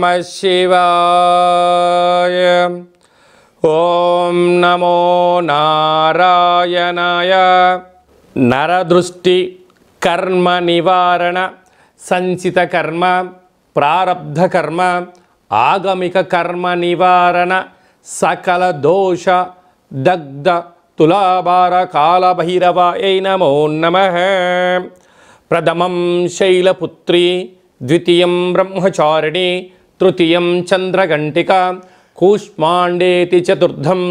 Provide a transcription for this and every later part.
నమః శివాయ. ఓం నమో నారాయణాయ. నరదృష్టి కర్మ నివారణ, సంచిత కర్మ, ప్రారబ్ధ కర్మ, ఆగమిక కర్మ నివారణ, సకల దోష దగ్ధ తులాభార కాళభైరవాయ నమో నమః. ప్రథమం శైలపుత్రి, ద్వితీయం బ్రహ్మచారిణి, తృతీయం చంద్రఘంటిక, కూష్మాండేతి చతుర్థం,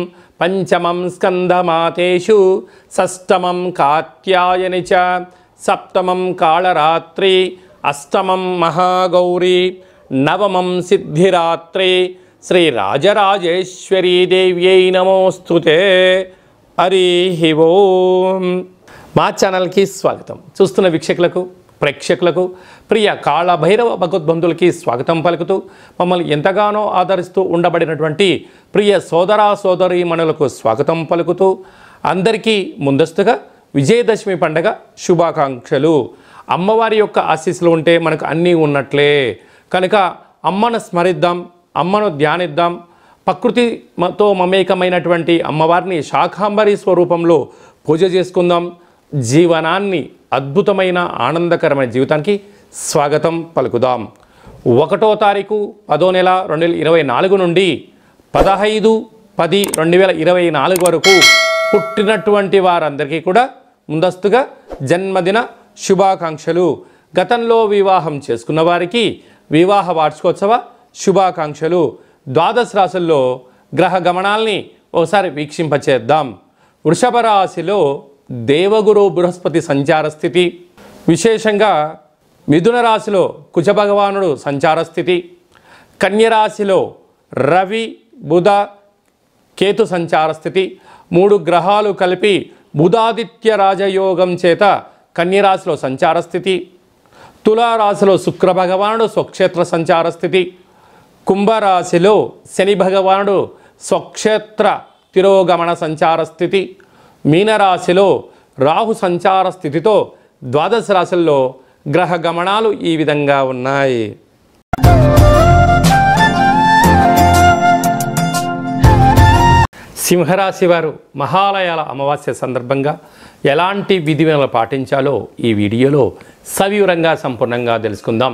పంచమం స్కందమాతేషు, షష్టమం కాత్యాయని చ, సప్తమం కాళరాత్రి, అష్టమం మహాగౌరీ, నవమం సిద్ధిరాత్రి. శ్రీ రాజరాజేశ్వరీ దేవ్యై నమోస్తుతే. హరి ఓం. మా ఛానల్కి స్వాగతం. చూస్తున్న వీక్షకులకు, ప్రేక్షకులకు, ప్రియ కాళభైరవ భగవద్బంధులకి స్వాగతం పలుకుతూ, మమ్మల్ని ఎంతగానో ఆదరిస్తూ ఉండబడినటువంటి ప్రియ సోదరా సోదరీమణులకు స్వాగతం పలుకుతూ, అందరికీ ముందస్తుగా విజయదశమి పండగ శుభాకాంక్షలు. అమ్మవారి యొక్క ఆశీస్సులు ఉంటే మనకు అన్నీ ఉన్నట్లే కనుక అమ్మను స్మరిద్దాం, అమ్మను ధ్యానిద్దాం. ప్రకృతితో మమేకమైనటువంటి అమ్మవారిని శాకాంబరి స్వరూపంలో పూజ చేసుకుందాం. జీవనాన్ని అద్భుతమైన ఆనందకరమైన జీవితానికి స్వాగతం పలుకుదాం. 1వ తారీఖు 10వ నెల 2024 నుండి 15/10/2024 వరకు పుట్టినటువంటి వారందరికీ కూడా ముందస్తుగా జన్మదిన శుభాకాంక్షలు. గతంలో వివాహం చేసుకున్న వారికి వివాహ వార్షికోత్సవ శుభాకాంక్షలు. ద్వాదశ రాశుల్లో గ్రహ గమనాల్ని ఒకసారి వీక్షింపచేద్దాం. వృషభ రాశిలో దేవగురు బృహస్పతి సంచార స్థితి, విశేషంగా మిథున రాశిలో కుజ భగవానుడు సంచార స్థితి, కన్యరాశిలో రవి బుధ కేతు సంచార స్థితి. 3 గ్రహాలు కలిపి బుధాదిత్య రాజయోగం చేత కన్యరాశిలో సంచార స్థితి. తులారాశిలో శుక్ర భగవానుడు స్వక్షేత్ర సంచార స్థితి. కుంభరాశిలో శని భగవానుడు స్వక్షేత్ర తిరోగమన సంచార స్థితి. మీనరాశిలో రాహు సంచార స్థితితో ద్వాదశ రాశుల్లో గ్రహ గమనాలు ఈ విధంగా ఉన్నాయి. సింహరాశి వారు మహాలయాల అమావాస్య సందర్భంగా ఎలాంటి విధివిధానాలు పాటించాలో ఈ వీడియోలో సవివరంగా సంపూర్ణంగా తెలుసుకుందాం.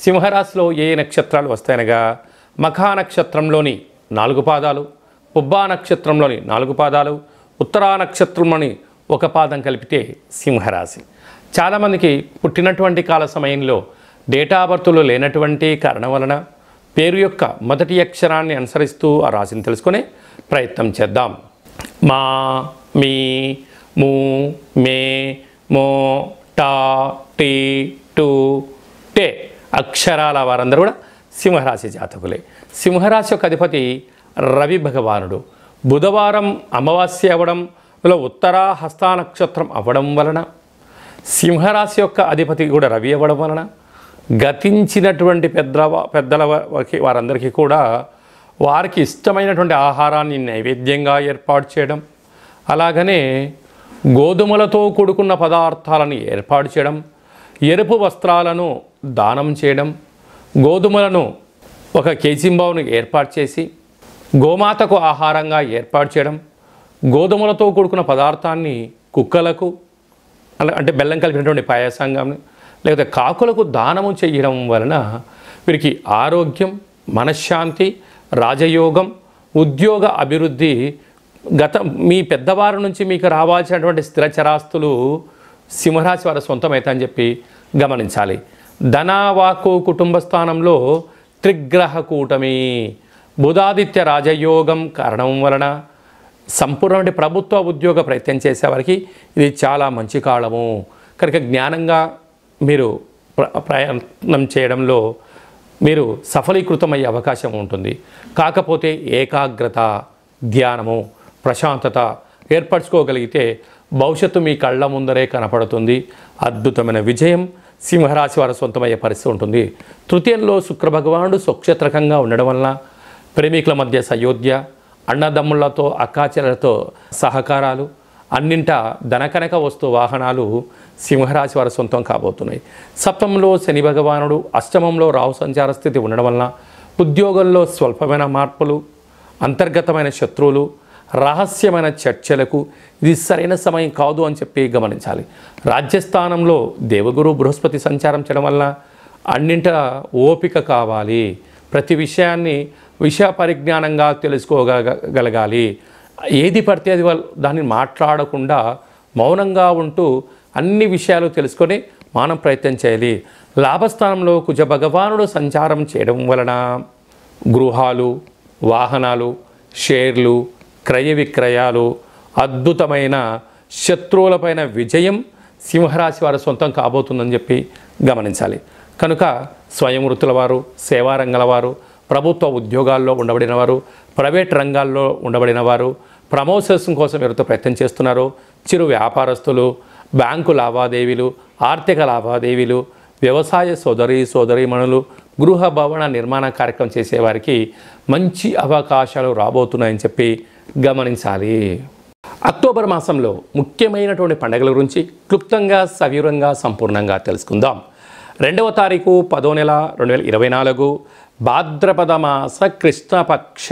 సింహరాశిలో ఏ నక్షత్రాలు వస్తాయనగా మఖా నక్షత్రంలోని 4 పాదాలు, పుబ్బా నక్షత్రంలోని 4 పాదాలు, ఉత్తరా నక్షత్రంలోని 1 పాదం కలిపితే సింహరాశి. చాలామందికి పుట్టినటువంటి కాల సమయంలో డేటా బర్త్లో లేనటువంటి కారణం వలన పేరు యొక్క మొదటి అక్షరాన్ని అనుసరిస్తూ ఆ రాశిని తెలుసుకునే ప్రయత్నం చేద్దాం. మా, మీ, ము, మే, మో, టా, టీ, టు, టే అక్షరాల వారందరూ కూడా సింహరాశి జాతకులే. సింహరాశి యొక్క అధిపతి రవి భగవానుడు. బుధవారం అమావాస్య అవ్వడంలో ఉత్తరా హస్త నక్షత్రం అవ్వడం వలన, సింహరాశి యొక్క అధిపతి కూడా రవి అవ్వడం వలన గతించినటువంటి పెద్దల వారందరికీ కూడా వారికి ఇష్టమైనటువంటి ఆహారాన్ని నైవేద్యంగా ఏర్పాటు చేయడం, అలాగనే గోధుమలతో కూడుకున్న పదార్థాలను ఏర్పాటు చేయడం, ఎరుపు వస్త్రాలను దానం చేయడం, గోధుమలను 1 కేజీంబావును ఏర్పాటు చేసి గోమాతకు ఆహారంగా ఏర్పాటు చేయడం, గోధుమలతో కూడుకున్న పదార్థాన్ని కుక్కలకు అంటే బెల్లం కలిపినటువంటి పాయసంగా లేకపోతే కాకులకు దానము చేయడం వలన వీరికి ఆరోగ్యం, మనశ్శాంతి, రాజయోగం, ఉద్యోగ అభివృద్ధి, మీ పెద్దవారి నుంచి మీకు రావాల్సినటువంటి స్థిరచరాస్తులు సింహరాశి వారి సొంతమవుతాయని చెప్పి గమనించాలి. ధనవాకు కుటుంబ స్థానంలో త్రిగ్రహ కూటమి, బుధాదిత్య రాజయోగం కారణం వలన సంపూర్ణమైన ప్రభుత్వ ఉద్యోగ ప్రయత్నం చేసేవారికి ఇది చాలా మంచి కాలము. కనుక జ్ఞానంగా మీరు ప్రయత్నం చేయడంలో మీరు సఫలీకృతమయ్యే అవకాశం ఉంటుంది. కాకపోతే ఏకాగ్రత, ధ్యానము, ప్రశాంతత ఏర్పరచుకోగలిగితే భవిష్యత్తు మీ కళ్ళ ముందరే కనపడుతుంది. అద్భుతమైన విజయం సింహరాశి వారి సొంతమయ్యే పరిస్థితి ఉంటుంది. తృతీయంలో శుక్ర భగవానుడు స్వక్షేత్రకంగా ఉండడం వలన ప్రేమికుల మధ్య సయోధ్య, అన్నదమ్ములతో అక్కాచెల్లెలతో సహకారాలు, అన్నింటా ధనకనక వస్తు వాహనాలు సింహరాశి వారి సొంతం కాబోతున్నాయి. సప్తమంలో శని భగవానుడు, అష్టమంలో రాహు సంచార స్థితి ఉండడం వలన ఉద్యోగంలో స్వల్పమైన మార్పులు, అంతర్గతమైన శత్రువులు, రహస్యమైన చర్చలకు ఇది సరైన సమయం కాదు అని చెప్పి గమనించాలి. రాజ్యస్థానంలో దేవగురు బృహస్పతి సంచారం చేయడం వల్ల అన్నింట ఓపిక కావాలి. ప్రతి విషయాన్ని విషయ పరిజ్ఞానంగా తెలుసుకోగలగాలి. ఏది పడితే అది దాన్ని మాట్లాడకుండా మౌనంగా ఉంటూ అన్ని విషయాలు తెలుసుకొని మనం ప్రయత్నం చేయాలి. లాభస్థానంలో కుజ భగవానుడు సంచారం చేయడం వలన గృహాలు, వాహనాలు, షేర్లు, క్రయ విక్రయాలు, అద్భుతమైన శత్రువులపైన విజయం సింహరాశి వారి సొంతం కాబోతుందని చెప్పి గమనించాలి. కనుక స్వయం వృత్తుల వారు, సేవారంగాల వారు, ప్రభుత్వ ఉద్యోగాల్లో ఉండబడిన వారు, ప్రైవేట్ రంగాల్లో ఉండబడిన వారు, ప్రమోషన్స్ కోసం ఎవరితో ప్రయత్నం చేస్తున్నారో, చిరు వ్యాపారస్తులు, బ్యాంకు లావాదేవీలు, ఆర్థిక లావాదేవీలు, వ్యవసాయ సోదరీమణులు, గృహ భవన నిర్మాణ కార్యక్రమం చేసేవారికి మంచి అవకాశాలు రాబోతున్నాయని చెప్పి గమనించాలి. అక్టోబర్ మాసంలో ముఖ్యమైనటువంటి పండుగల గురించి క్లుప్తంగా సవివరంగా సంపూర్ణంగా తెలుసుకుందాం. 2వ తారీఖు 10వ నెల 2024 భాద్రపద మాస కృష్ణపక్ష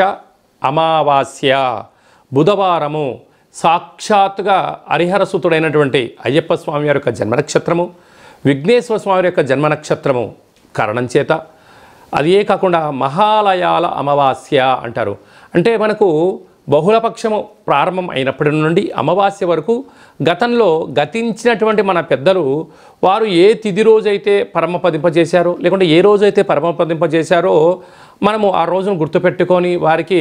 అమావాస్య బుధవారము. సాక్షాత్తుగా హరిహరసుతుడైనటువంటి అయ్యప్ప స్వామి వారి యొక్క జన్మ నక్షత్రము, విఘ్నేశ్వర స్వామి యొక్క జన్మ నక్షత్రము కారణం చేత అదే కాకుండా మహాలయాల అమావాస్య అంటారు. అంటే మనకు బహుళపక్షము ప్రారంభం అయినప్పటి నుండి అమావాస్య వరకు గతంలో గతించినటువంటి మన పెద్దలు వారు ఏ తిథి రోజైతే పరమపదింపజేశారో, లేకుంటే ఏ రోజైతే పరమపదింపజేశారో మనము ఆ రోజును గుర్తుపెట్టుకొని వారికి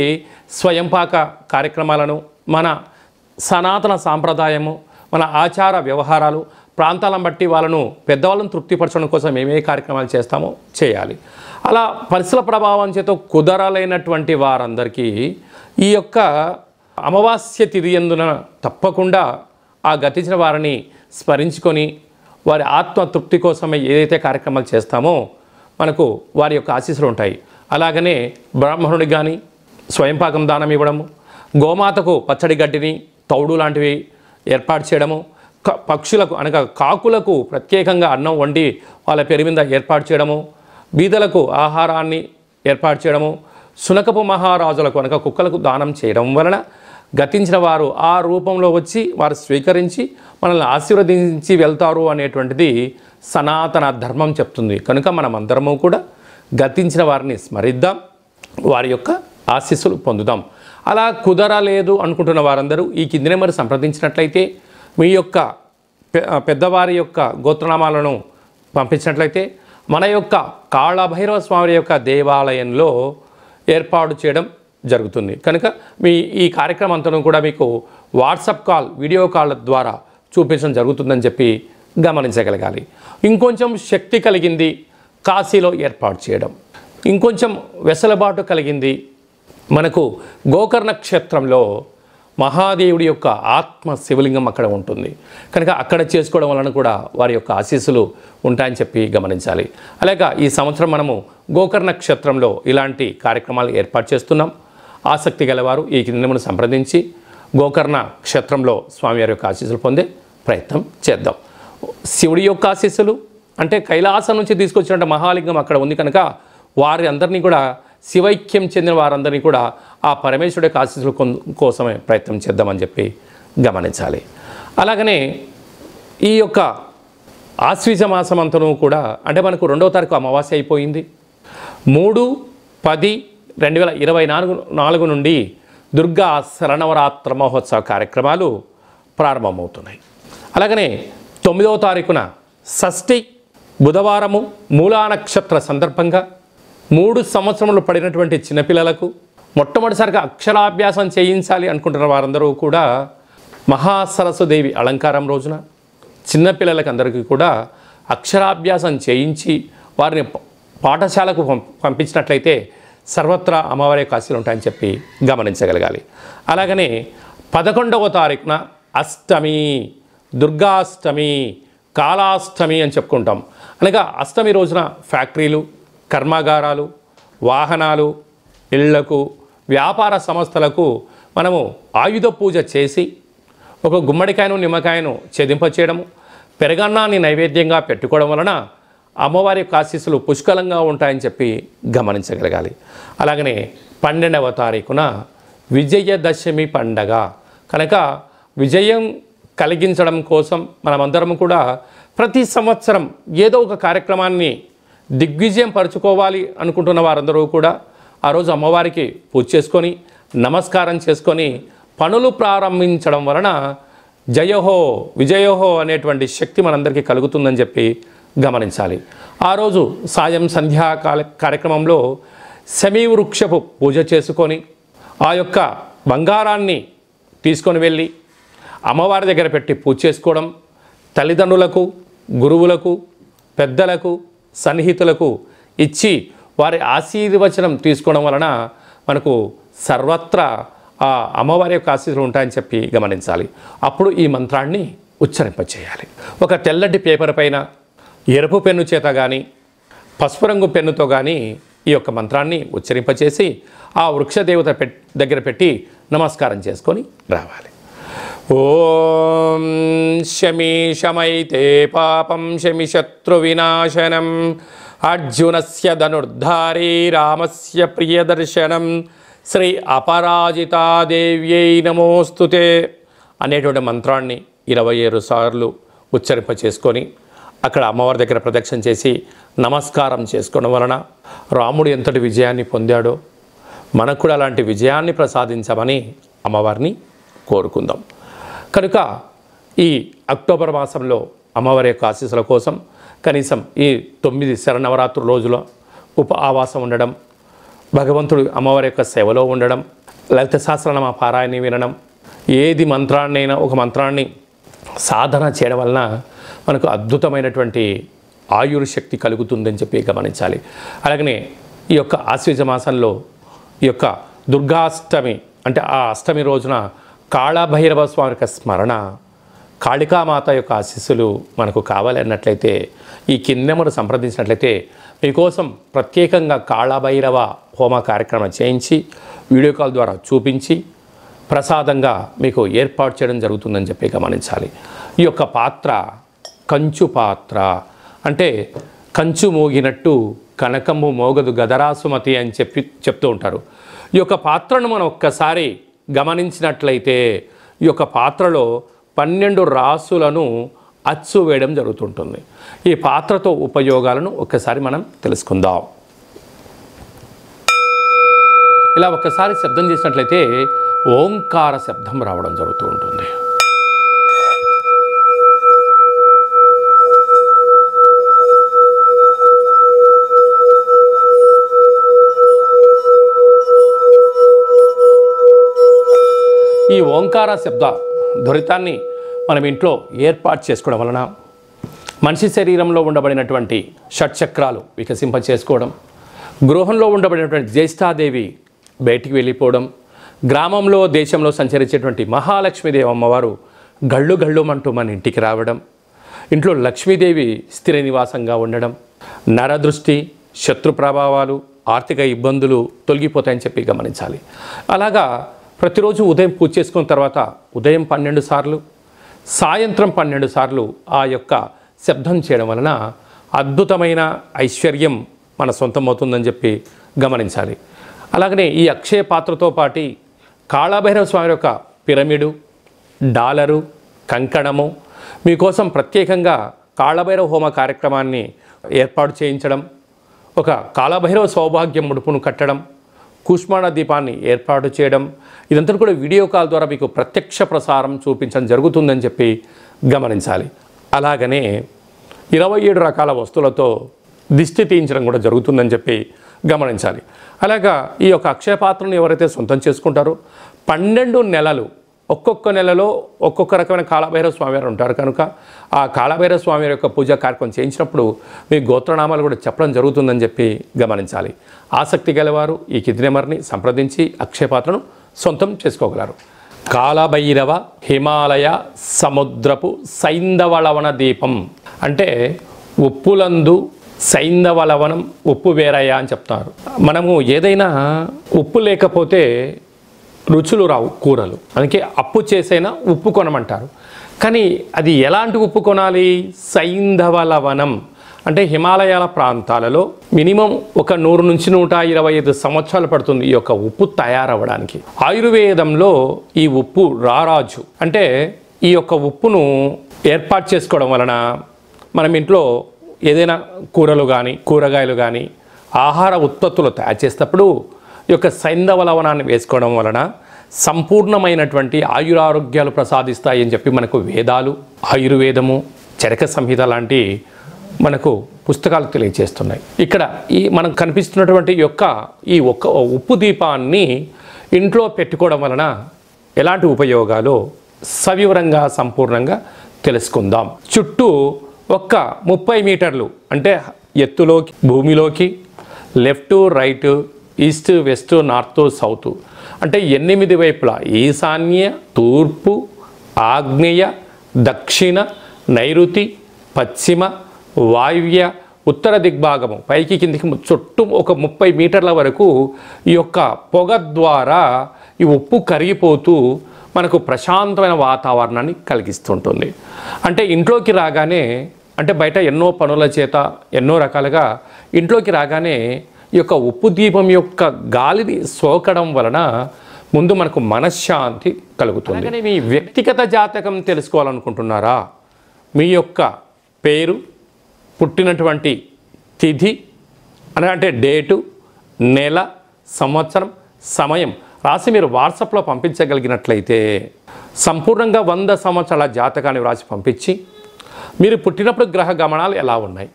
స్వయంపాక కార్యక్రమాలను, మన సనాతన సాంప్రదాయము, మన ఆచార వ్యవహారాలు, ప్రాంతాలను బట్టి వాళ్ళను పెద్దవాళ్ళను తృప్తిపరచడం కోసం ఏమే కార్యక్రమాలు చేస్తామో చేయాలి. అలా పరిసర ప్రభావం చేత కుదరలేనటువంటి వారందరికీ ఈ యొక్క అమావాస్య తిథి యందున తప్పకుండా ఆ గతించిన వారిని స్మరించుకొని వారి ఆత్మ తృప్తి కోసమే ఏదైతే కార్యక్రమాలు చేస్తామో మనకు వారి యొక్క ఆశీస్సులు ఉంటాయి. అలాగనే బ్రాహ్మణుడికి కానీ స్వయంపాకం దానం ఇవ్వడము, గోమాతకు పచ్చడి గడ్డిని, తౌడు లాంటివి ఏర్పాటు చేయడము, పక్షులకు అనగా కాకులకు ప్రత్యేకంగా అన్నం వండి వాళ్ళ పేరు మీద ఏర్పాటు చేయడము, బీదలకు ఆహారాన్ని ఏర్పాటు చేయడము, శునకపు మహారాజులకు అనగా కుక్కలకు దానం చేయడం వలన గతించిన వారు ఆ రూపంలో వచ్చి వారు స్వీకరించి మనల్ని ఆశీర్వదించి వెళ్తారు అనేటువంటిది సనాతన ధర్మం చెప్తుంది. కనుక మనం అందరము కూడా గతించిన వారిని స్మరిద్దాం, వారి యొక్క ఆశీస్సులు పొందుదాం. అలా కుదరలేదు అనుకుంటున్న వారందరూ ఈ కింది నెంబర్ సంప్రదించినట్లయితే మీ యొక్క పెద్దవారి యొక్క గోత్రనామాలను పంపించినట్లయితే మన యొక్క కాళభైరవ స్వామి యొక్క దేవాలయంలో ఏర్పాటు చేయడం జరుగుతుంది. కనుక ఈ కార్యక్రమం అంతా కూడా మీకు వాట్సాప్ కాల్, వీడియో కాల్ ద్వారా చూపించడం జరుగుతుందని చెప్పి గమనించగలగాలి. ఇంకొంచెం శక్తి కలిగింది కాశీలో ఏర్పాటు చేయడం, ఇంకొంచెం వెసులుబాటు కలిగింది మనకు గోకర్ణ క్షేత్రంలో మహాదేవుడి యొక్క ఆత్మ శివలింగం అక్కడ ఉంటుంది. కనుక అక్కడ చేసుకోవడం వలన కూడా వారి యొక్క ఆశీస్సులు ఉంటాయని చెప్పి గమనించాలి. అలాగే ఈ సంవత్సరం మనము గోకర్ణ క్షేత్రంలో ఇలాంటి కార్యక్రమాలు ఏర్పాటు చేస్తున్నాం. ఆసక్తి గలవారు ఈ కిందను సంప్రదించి గోకర్ణ క్షేత్రంలో స్వామివారి యొక్క ఆశీస్సులు పొందే ప్రయత్నం చేద్దాం. శివుడి యొక్క ఆశీస్సులు అంటే కైలాసం నుంచి తీసుకొచ్చినట్టు మహాలింగం అక్కడ ఉంది కనుక వారి అందరినీ కూడా శివైక్యం చెందిన వారందరినీ కూడా ఆ పరమేశ్వరుడి యొక్క ఆశీస్సుల కోసమే ప్రయత్నం చేద్దామని చెప్పి గమనించాలి. అలాగనే ఈ యొక్క ఆశ్వీజ మాసం అంతను కూడా అంటే మనకు 2వ తారీఖు అమావాస్య అయిపోయింది. 3/10/2024 నుండి దుర్గా శరణవరాత్ర మహోత్సవ కార్యక్రమాలు ప్రారంభమవుతున్నాయి. అలాగనే 9వ తారీఖున షష్ఠి బుధవారము మూలా నక్షత్ర సందర్భంగా 3 సంవత్సరములు పడినటువంటి చిన్నపిల్లలకు మొట్టమొదటిసారిగా అక్షరాభ్యాసం చేయించాలి అనుకుంటున్న వారందరూ కూడా మహాసరస్వదేవి అలంకారం రోజున చిన్నపిల్లలకి అందరికీ కూడా అక్షరాభ్యాసం చేయించి వారిని పాఠశాలకు పంపించినట్లయితే సర్వత్రా అమ్మవారి యొక్క ఆశీస్సులు ఉంటాయని చెప్పి గమనించగలగాలి. అలాగనే 11వ తారీఖున అష్టమి, దుర్గాష్టమి, కాళాష్టమి అని చెప్పుకుంటాం. అనగా అష్టమి రోజున ఫ్యాక్టరీలు, కర్మాగారాలు, వాహనాలు, ఇళ్లకు, వ్యాపార సంస్థలకు మనము ఆయుధ పూజ చేసి ఒక గుమ్మడికాయను నిమ్మకాయను ఛేదింపచేయడము, పెరగన్నాన్ని నైవేద్యంగా పెట్టుకోవడం వలన అమ్మవారి యొక్క ఆశీస్సులు పుష్కలంగా ఉంటాయని చెప్పి గమనించగలగాలి. అలాగనే 12వ తారీఖున విజయదశమి పండగ కనుక విజయం కలిగించడం కోసం మనమందరం కూడా ప్రతి సంవత్సరం ఏదో ఒక కార్యక్రమాన్ని దిగ్విజయం పరుచుకోవాలి అనుకుంటున్న వారందరూ కూడా ఆ రోజు అమ్మవారికి పూజ చేసుకొని నమస్కారం చేసుకొని పనులు ప్రారంభించడం వలన జయహో విజయోహో అనేటువంటి శక్తి మనందరికీ కలుగుతుందని చెప్పి గమనించాలి. ఆ రోజు సాయం సంధ్యా కార్యక్రమంలో శమీవృక్షపు పూజ చేసుకొని ఆ యొక్క బంగారాన్ని తీసుకొని వెళ్ళి అమ్మవారి దగ్గర పెట్టి పూజ చేసుకోవడం, తల్లిదండ్రులకు, గురువులకు, పెద్దలకు, సన్నిహితులకు ఇచ్చి వారి ఆశీర్వచనం తీసుకోవడం వలన మనకు సర్వత్రా ఆ అమ్మవారి యొక్క ఆశీస్సులు ఉంటాయని చెప్పి గమనించాలి. అప్పుడు ఈ మంత్రాన్ని ఉచ్చరింపచేయాలి. ఒక తెల్లటి పేపర్ పైన ఎరుపు పెన్ను చేత కానీ పసుపు రంగు పెన్నుతో కానీ ఈ యొక్క మంత్రాన్ని ఉచ్చరింపచేసి ఆ వృక్షదేవత దగ్గర పెట్టి నమస్కారం చేసుకొని రావాలి. ఓం శమి శమైతే పాపం శమి శత్రు వినాశనం అర్జునస్య ధనుర్ధారీ రామస్య ప్రియదర్శనం శ్రీ అపరాజితాదేవ్యై నమోస్తుతే అనేటువంటి మంత్రాన్ని 27 సార్లు ఉచ్చరింప చేసుకొని అక్కడ అమ్మవారి దగ్గర ప్రదక్షిణ చేసి నమస్కారం చేసుకోవడం వలన రాముడు ఎంతటి విజయాన్ని పొందాడో మనకు కూడా అలాంటి విజయాన్ని ప్రసాదించమని అమ్మవారిని కోరుకుందాం. కనుక ఈ అక్టోబర్ మాసంలో అమ్మవారి యొక్క ఆశీస్సుల కోసం కనీసం ఈ 9 శరన్నవరాత్రుల రోజుల ఆవాసం ఉండడం, భగవంతుడు అమ్మవారి యొక్క సేవలో ఉండడం, లలిత సహస్రనామ పారాయణ వినడం, ఏది మంత్రాన్నైనా ఒక మంత్రాన్ని సాధన చేయడం వలన మనకు అద్భుతమైనటువంటి ఆయుర్శక్తి కలుగుతుందని చెప్పి గమనించాలి. అలాగనే ఈ యొక్క ఆశ్వీజ మాసంలో ఈ యొక్క దుర్గాష్టమి అంటే ఆ అష్టమి రోజున కాళభైరవ స్వామి యొక్క స్మరణ, కాళికామాత యొక్క ఆశీస్సులు మనకు కావాలి అన్నట్లయితే ఈ కిందెమను సంప్రదించినట్లయితే మీకోసం ప్రత్యేకంగా కాళభైరవ హోమ కార్యక్రమం చేయించి వీడియో కాల్ ద్వారా చూపించి ప్రసాదంగా మీకు ఏర్పాటు చేయడం జరుగుతుందని చెప్పి గమనించాలి. ఈ యొక్క పాత్ర కంచు పాత్ర అంటే కంచు మోగినట్టు కనకము మోగదు గదరాసుమతి అని చెప్తూ ఉంటారు. ఈ యొక్క పాత్రను మనం ఒక్కసారి గమనించినట్లయితే ఈ యొక్క పాత్రలో 12 రాసులను అచ్చు వేయడం జరుగుతుంటుంది. ఈ పాత్రతో ఉపయోగాలను ఒక్కసారి మనం తెలుసుకుందాం. ఇలా ఒక్కసారి శబ్దం చేసినట్లయితే ఓంకార శబ్దం రావడం జరుగుతూ ఉంటుంది. ఈ ఓంకార శబ్ద ధ్వరితాన్ని మనం ఇంట్లో ఏర్పాటు చేసుకోవడం వలన మనిషి శరీరంలో ఉండబడినటువంటి షట్చక్రాలు వికసింప చేసుకోవడం, గృహంలో ఉండబడినటువంటి జ్యేష్ఠాదేవి బయటికి వెళ్ళిపోవడం, గ్రామంలో దేశంలో సంచరించేటువంటి మహాలక్ష్మీదేవి అమ్మవారు గళ్ళు గళ్ళుమంటూ మన ఇంటికి రావడం, ఇంట్లో లక్ష్మీదేవి స్థిర నివాసంగా ఉండడం, నరదృష్టి, శత్రు ప్రభావాలు, ఆర్థిక ఇబ్బందులు తొలగిపోతాయని చెప్పి గమనించాలి. అలాగా ప్రతిరోజు ఉదయం పూజ చేసుకున్న తర్వాత ఉదయం 12 సార్లు, సాయంత్రం 12 సార్లు ఆ యొక్క శబ్దం చేయడం వలన అద్భుతమైన ఐశ్వర్యం మన సొంతం అవుతుందని చెప్పి గమనించాలి. అలాగనే ఈ అక్షయ పాత్రతో పాటు కాళభైరవ స్వామి యొక్క పిరమిడు, డాలరు, కంకణము మీకోసం ప్రత్యేకంగా కాళభైరవ హోమ కార్యక్రమాన్ని ఏర్పాటు చేయించడం, ఒక కాళభైరవ సౌభాగ్యం ముడుపును కట్టడం, కూష్మాండ దీపాన్ని ఏర్పాటు చేయడం, ఇదంతా కూడా వీడియో కాల్ ద్వారా మీకు ప్రత్యక్ష ప్రసారం చూపించడం జరుగుతుందని చెప్పి గమనించాలి. అలాగనే 27 రకాల వస్తువులతో దిష్టి తీయించడం కూడా జరుగుతుందని చెప్పి గమనించాలి. అలాగా ఈ యొక్క అక్షయ పాత్రను ఎవరైతే సొంతం చేసుకుంటారో 12 నెలలు ఒక్కొక్క నెలలో ఒక్కొక్క రకమైన కాళభైరవ స్వామివారు ఉంటారు కనుక ఆ కాళభైరవ స్వామివారి యొక్క పూజా కార్యక్రమం చేయించినప్పుడు మీ గోత్రనామాలు కూడా చెప్పడం జరుగుతుందని చెప్పి గమనించాలి. ఆసక్తి గలవారు ఈ కింది నెంబర్ని సంప్రదించి అక్షయ పాత్రను సొంతం చేసుకోగలరు. కాళభైరవ హిమాలయ సముద్రపు సైంధవలవన దీపం అంటే ఉప్పులందు సైంధవలవనం ఉప్పు వేరయ్య అని చెప్తారు. మనము ఏదైనా ఉప్పు లేకపోతే రుచులు రావు కూరలు, అందుకే అప్పు చేసైనా ఉప్పు కొనమంటారు. కానీ అది ఎలాంటి ఉప్పు కొనాలి? సైంధవ లవణం అంటే హిమాలయాల ప్రాంతాలలో మినిమం ఒక 100 నుంచి 125 సంవత్సరాలు పడుతుంది ఈ యొక్క ఉప్పు తయారవ్వడానికి. ఆయుర్వేదంలో ఈ ఉప్పు రారాజు. అంటే ఈ యొక్క ఉప్పును ఏర్పాటు చేసుకోవడం వలన మనం ఇంట్లో ఏదైనా కూరలు కానీ కూరగాయలు కానీ ఆహార ఉత్పత్తులు తయారు చేసేటప్పుడు ఈ యొక్క సైంధవ లవణాన్ని వేసుకోవడం వలన సంపూర్ణమైనటువంటి ఆయురారోగ్యాలు ప్రసాదిస్తాయి అని చెప్పి మనకు వేదాలు, ఆయుర్వేదము, చరక సంహిత లాంటి మనకు పుస్తకాలు తెలియజేస్తున్నాయి. ఇక్కడ ఈ మనకు కనిపిస్తున్నటువంటి ఈ ఒక్క ఉప్పు దీపాన్ని ఇంట్లో పెట్టుకోవడం వలన ఎలాంటి ఉపయోగాలు సవివరంగా సంపూర్ణంగా తెలుసుకుందాం. చుట్టూ 30 మీటర్లు అంటే ఎత్తులోకి భూమిలోకి left right east west north south అంటే 8 వైపులా ఈశాన్య, తూర్పు, ఆగ్నేయ, దక్షిణ, నైరుతి, పశ్చిమ, వాయువ్య, ఉత్తర దిగ్భాగము పైకి కిందికి చుట్టూ 30 మీటర్ల వరకు ఈ యొక్క పొగ ద్వారా ఈ ఉప్పు కరిగిపోతూ మనకు ప్రశాంతమైన వాతావరణాన్ని కలిగిస్తుంటుంది. అంటే ఇంట్లోకి రాగానే, అంటే బయట ఎన్నో పనుల చేత ఎన్నో రకాలుగా ఇంట్లోకి రాగానే ఈ యొక్క ఉప్పు దీపం యొక్క గాలిని సోకడం వలన ముందు మనకు మనశ్శాంతి కలుగుతుంది. అలాగే మీ వ్యక్తిగత జాతకం తెలుసుకోవాలనుకుంటున్నారా? మీ యొక్క పేరు, పుట్టినటువంటి తిథి అంటే డేటు, నెల, సంవత్సరం, సమయం రాసి మీరు వాట్సాప్లో పంపించగలిగినట్లయితే సంపూర్ణంగా 100 సంవత్సరాల జాతకాన్ని వ్రాసి పంపించి మీరు పుట్టినప్పుడు గ్రహ గమనాలు ఎలా ఉన్నాయి,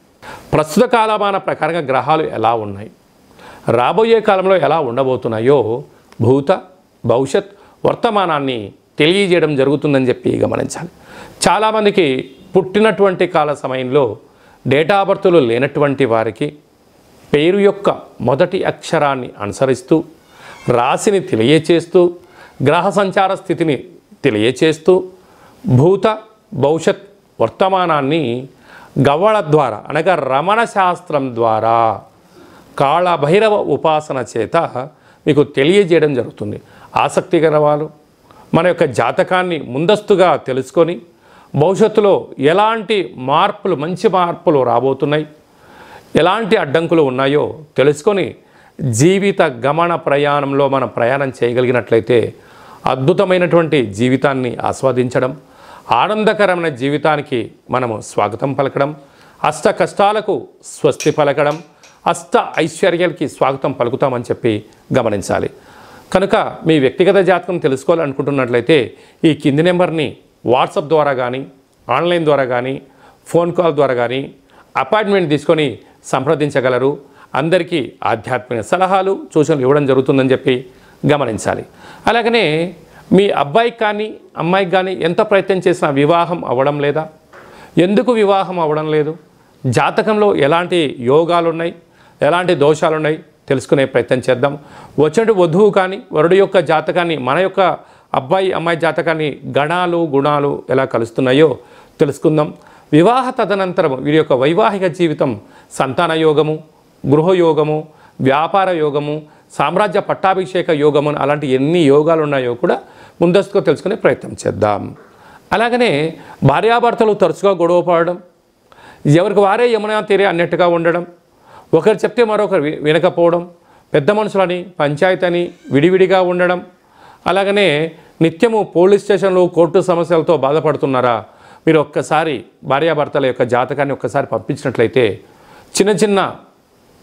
ప్రస్తుత కాలమాన ప్రకారంగా గ్రహాలు ఎలా ఉన్నాయి, రాబోయే కాలంలో ఎలా ఉండబోతున్నాయో భూత భవిష్యత్ వర్తమానాన్ని తెలియజేయడం జరుగుతుందని చెప్పి గమనించాలి. చాలామందికి పుట్టినటువంటి కాల సమయంలో డేటా బర్తులు లేనటువంటి వారికి పేరు యొక్క మొదటి అక్షరాన్ని అనుసరిస్తూ రాశిని తెలియచేస్తూ గ్రహ సంచార స్థితిని తెలియచేస్తూ భూత భవిష్యత్ వర్తమానాన్ని గవ్వళ ద్వారా అనగా రమణ శాస్త్రం ద్వారా కాళభైరవ ఉపాసన చేత మీకు తెలియజేయడం జరుగుతుంది. ఆసక్తిగల వాళ్ళు మన యొక్క జాతకాన్ని ముందస్తుగా తెలుసుకొని భవిష్యత్తులో ఎలాంటి మార్పులు, మంచి మార్పులు రాబోతున్నాయి, ఎలాంటి అడ్డంకులు ఉన్నాయో తెలుసుకొని జీవిత గమన ప్రయాణంలో మనం ప్రయాణం చేయగలిగినట్లయితే అద్భుతమైనటువంటి జీవితాన్ని ఆస్వాదించడం, ఆనందకరమైన జీవితానికి మనము స్వాగతం పలకడం, అష్ట కష్టాలకు స్వస్తి పలకడం, అష్ట ఐశ్వర్యాలకి స్వాగతం పలుకుతామని చెప్పి గమనించాలి. కనుక మీ వ్యక్తిగత జాతకం తెలుసుకోవాలనుకుంటున్నట్లయితే ఈ కింది నెంబర్ని వాట్సాప్ ద్వారా కానీ, ఆన్లైన్ ద్వారా కానీ, ఫోన్ కాల్ ద్వారా కానీ అపాయింట్మెంట్ తీసుకొని సంప్రదించగలరు. అందరికీ ఆధ్యాత్మిక సలహాలు, సూచనలు ఇవ్వడం జరుగుతుందని చెప్పి గమనించాలి. అలాగనే మీ అబ్బాయికి కానీ అమ్మాయికి కానీ ఎంత ప్రయత్నం చేసినా వివాహం అవ్వడం లేదా? ఎందుకు వివాహం అవ్వడం లేదు? జాతకంలో ఎలాంటి యోగాలు ఉన్నాయి, ఎలాంటి దోషాలు ఉన్నాయి తెలుసుకునే ప్రయత్నం చేద్దాం. వచ్చినట్టు వధువు కానీ వరుడు యొక్క జాతకాన్ని, మన యొక్క అబ్బాయి అమ్మాయి జాతకాన్ని గణాలు గుణాలు ఎలా కలుస్తున్నాయో తెలుసుకుందాం. వివాహ తదనంతరం వీరి యొక్క వైవాహిక జీవితం సంతాన యోగము, గృహయోగము, వ్యాపార యోగము, సామ్రాజ్య పట్టాభిషేక యోగము అలాంటి ఎన్ని యోగాలు ఉన్నాయో కూడా ముందస్తుగా తెలుసుకునే ప్రయత్నం చేద్దాం. అలాగనే భార్యాభర్తలు తరచుగా గొడవ పడడం, ఎవరికి వారే యమునా తీరే అన్నట్టుగా ఉండడం, ఒకరు చెప్తే మరొకరు వినకపోవడం, పెద్ద మనుషులని పంచాయతీ అని విడివిడిగా ఉండడం, అలాగనే నిత్యము పోలీస్ స్టేషన్లు కోర్టు సమస్యలతో బాధపడుతున్నారా? మీరు ఒక్కసారి భార్యాభర్తల యొక్క జాతకాన్ని ఒక్కసారి పంపించినట్లయితే చిన్న చిన్న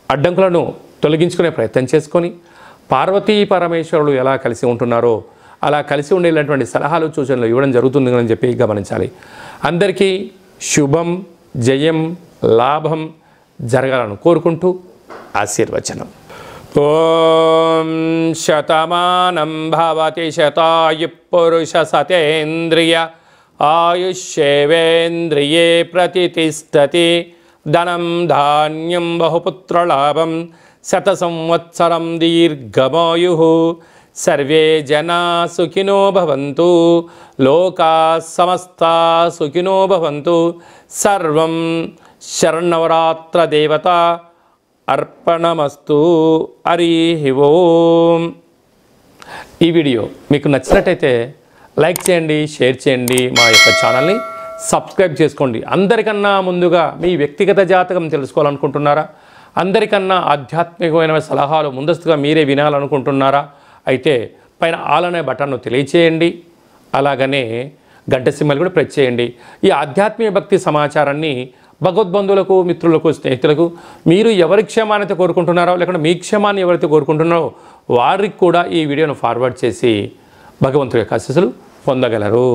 అడ్డంకులను తొలగించుకునే ప్రయత్నం చేసుకొని పార్వతీ పరమేశ్వరులు ఎలా కలిసి ఉంటున్నారో అలా కలిసి ఉండేటువంటి సలహాలు సూచనలు ఇవ్వడం జరుగుతుందని చెప్పి గమనించాలి. అందరికీ శుభం, జయం, లాభం జరగాలని కోరుకుంటూ ఆశీర్వచనం. ఓం శతమానం భవతి శతాయు పురుష సతేంద్రియ ఆయుష్యేవేంద్రియే ప్రతిష్టతి ధనం ధాన్యం బహుపుత్రలాభం శత సంవత్సరం దీర్ఘమాయు సర్వే జనా సుఖినో భవంతు లోకా సమస్తా సుఖినో భవంతు. సర్వం శరణవరాత్ర దేవత అర్పణమస్తు. హరి ఓం. ఈ వీడియో మీకు నచ్చినట్టయితే లైక్ చేయండి, షేర్ చేయండి, మా యొక్క ఛానల్ని సబ్స్క్రైబ్ చేసుకోండి. అందరికన్నా ముందుగా మీ వ్యక్తిగత జాతకం తెలుసుకోవాలనుకుంటున్నారా? అందరికన్నా ఆధ్యాత్మికమైన సలహాలు ముందస్తుగా మీరే వినాలనుకుంటున్నారా? అయితే పైన ఆల్ అనే బటన్ను తెలియచేయండి. అలాగనే గంట సింబల్ కూడా ప్రెస్ చేయండి. ఈ ఆధ్యాత్మిక భక్తి సమాచారాన్ని భగవద్బంధువులకు, మిత్రులకు, స్నేహితులకు మీరు ఎవరి క్షేమాన్ని కోరుకుంటున్నారో, లేకుంటే మీ క్షేమాన్ని ఎవరైతే కోరుకుంటున్నారో వారికి కూడా ఈ వీడియోను ఫార్వర్డ్ చేసి భగవంతుడి యొక్క ఆశీస్సులు పొందగలరు.